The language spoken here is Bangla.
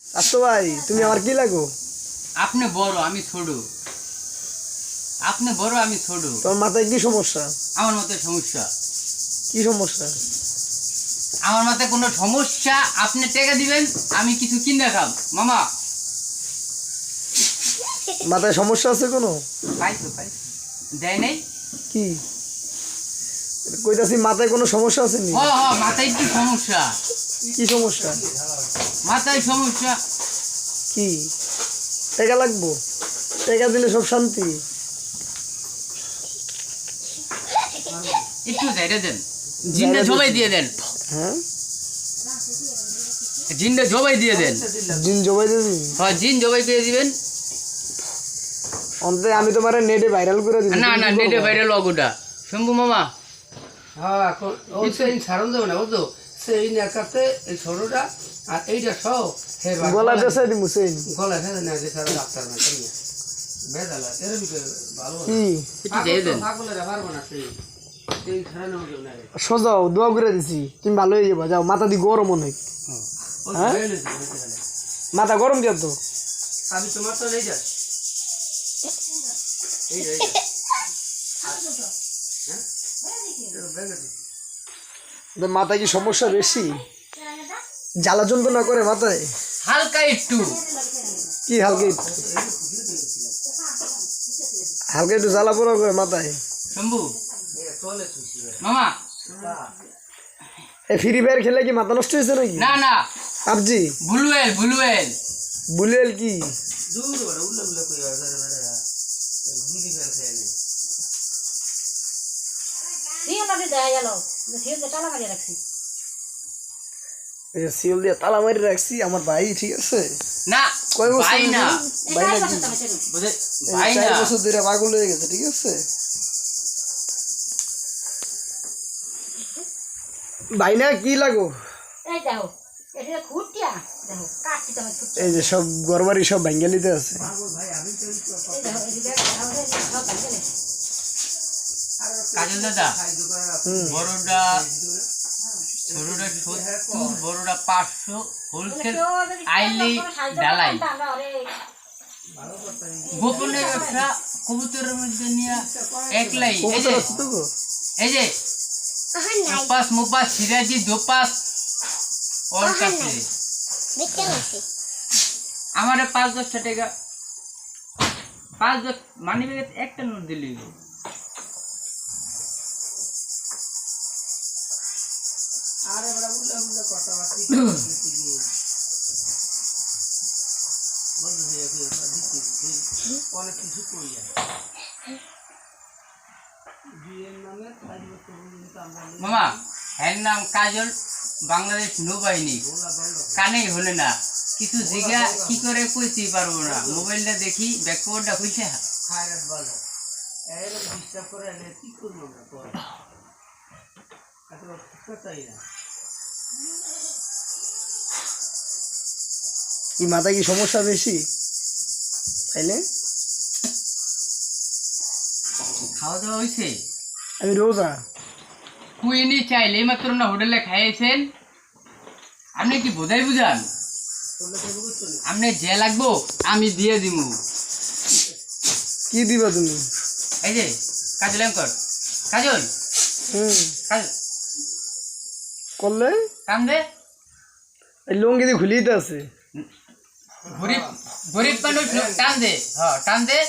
আচ্ছা ভাই তুমি আমার কি লাগো? আপনি বড় আমি ছোট, আপনি বড় আমি ছোট। তোমার মাথায় কি সমস্যা? আমার মাথায় সমস্যা? কি সমস্যা? আমার মাথায় কোনো সমস্যা? আপনি টাকা দিবেন, আমি কিছু কিনে খাব। মামা মাথায় সমস্যা আছে কোনো? পাইছো দেয় নাই কি কইতাছি, মাথায় কোনো সমস্যা আছে নি? মাথায় কি সমস্যা? কি সমস্যা? মাথায় সমস্যা কি টাকা লাগবো? টাকা দিলে সব শান্তি? একটু জায়গা দেন, জিন্না জবাই দিয়ে দেন। হ্যাঁ জিন্না জবাই দিয়ে দেন। জিন জবাই দিবি? হ্যাঁ জিন জবাই দিয়ে দিবেন। অন্তত আমি তোমার নেটে ভাইরাল করে দিবি। না না নেটে ভাইরাল অগুটা শম্ভু মামা। হ্যাঁ এখন ওই সেই সারণ দেবে না বুঝতো, সেই নেকাতে এই ছোটটা আর এইটা সহ গলা বেসাই দিমু সেই গলায় ফেলে না যে সারা ডাক্তার না তুমি বেদালা এর ভিতরে ভালো কি একটু দিয়ে দেন। পাগলের পারবো না সেই সেই ছাড়ানো হবে না রে সোজাও দোয়া করে দিছি, তুমি ভালো হয়ে যাবা। যাও, মাথা দি গরম অনেক। ওই হ্যাঁ? বেলে মাথা গরম দিয়া তো। আমি তোমার তো নেই যাস এই রে মাথায় কি সমস্যা বেশি? জ্বালা যন্ত্রণা করে মাথায়? হালকা একটু। কি হালকা একটু? হালকা একটু জ্বালা পোড়া করে মাথায়? শম্ভু চলে খুশি মামা। এই ফ্রি ফায়ার খেলে কি মাথা নষ্ট হয়েছে নাকি? না না পাবজি বুলুয়েল বুলুয়েল। বুলেল কি? দূর বড় উল্লা উল্লা কই আর ধরে বেড়া ঘুরি ফেলছে এনে সিল দিয়ে তালা মারি রাখছি আমার ভাই, ঠিক আছে? না কয় বছর ভাই না ভাই নাকি? বুঝে ভাই না 4 বছর ধরে পাগল হয়ে গেছে, ঠিক আছে? ভাই না কি লাগো? এই যে সব গরবারি সব বাঙ্গালিতে আছে। কাজল দাদা বড়টা ছোটটা 70, বড়টা 500 হোলসেল আইলি ডালাই। গোপনে ব্যবসা কবুতরের মধ্যে নিয়ে একলাই। এই যে কবুতর আছে তো গো? এই যে মুপাস মুপাস সিরাজি দোপাস ওর কাছে আমারে 5-10 টাকা 5-10 মানি ব্যাগে একটা নোট দিলি। আরে বড় উল্লা উল্লা কথা বাতি বন্ধ হয়ে গেল দিতে অনেক কিছু কই যায় বিয়ের নামে 5 বছর পর্যন্ত আমরা মামা এর নাম কাজল, বাংলাদেশ নৌবাহিনী। কানে হলে না কিছু জিগা কি করে কইতেই পারবো না। মোবাইলটা দেখি ব্যাকওয়ার্ডটা হইছে খায়রাত বাজার এর ডিস্টার্ব করে এলে কি করব আমরা পরে এত কথাই না কি মাথায় কি সমস্যা বেশি? তাইলে খাওয়া দাওয়া হয়েছে? আমি রোজা। কুইনি চাইলে মাত্র না হোটেলে খাইয়েছেন। আপনি কি বোঝাই বুঝান? আপনি যে লাগবো আমি দিয়ে দিমু। কি দিবা তুমি? এই যে কাজল এঙ্কর কাজল কাজল করলে কাম দে। এই লুঙ্গি দিয়ে খুলিয়ে আছে। গরিব গরিব মানুষ টান দে। হ্যাঁ টান দে।